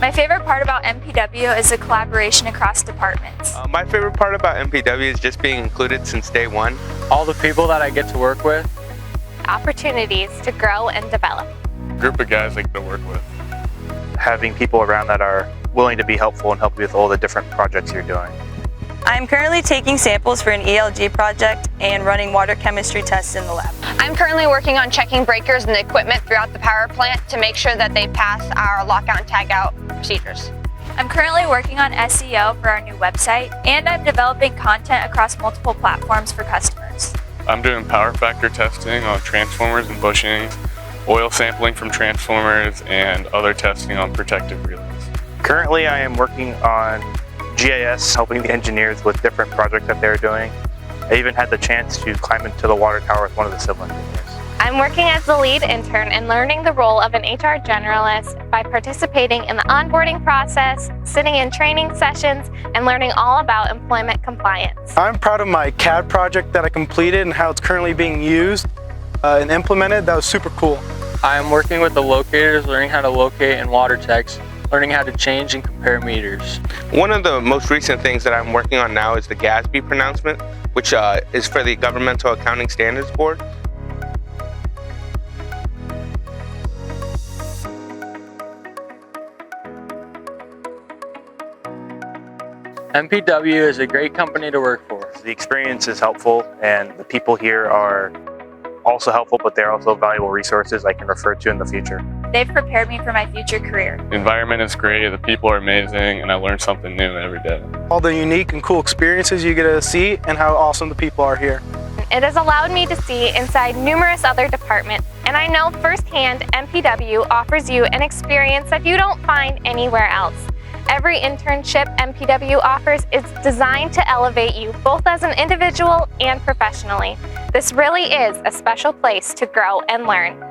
My favorite part about MPW is the collaboration across departments. My favorite part about MPW is just being included since day one. All the people that I get to work with. Opportunities to grow and develop. Group of guys I get to work with. Having people around that are willing to be helpful and help you with all the different projects you're doing. I'm currently taking samples for an ELG project and running water chemistry tests in the lab. I'm currently working on checking breakers and equipment throughout the power plant to make sure that they pass our lockout and tagout procedures. I'm currently working on SEO for our new website, and I'm developing content across multiple platforms for customers. I'm doing power factor testing on transformers and bushings, oil sampling from transformers, and other testing on protective relays. Currently I am working on GIS, helping the engineers with different projects that they're doing. I even had the chance to climb into the water tower with one of the civil engineers. I'm working as the lead intern and learning the role of an HR generalist by participating in the onboarding process, sitting in training sessions, and learning all about employment compliance. I'm proud of my CAD project that I completed and how it's currently being used and implemented. That was super cool. I am working with the locators, learning how to locate and water techs, learning how to change and compare meters. One of the most recent things that I'm working on now is the GASB pronouncement, which is for the Governmental Accounting Standards Board. MPW is a great company to work for. The experience is helpful and the people here are also helpful, but they're also valuable resources I can refer to in the future. They've prepared me for my future career. The environment is great, the people are amazing, and I learn something new every day. All the unique and cool experiences you get to see and how awesome the people are here. It has allowed me to see inside numerous other departments, and I know firsthand MPW offers you an experience that you don't find anywhere else. Every internship MPW offers is designed to elevate you both as an individual and professionally. This really is a special place to grow and learn.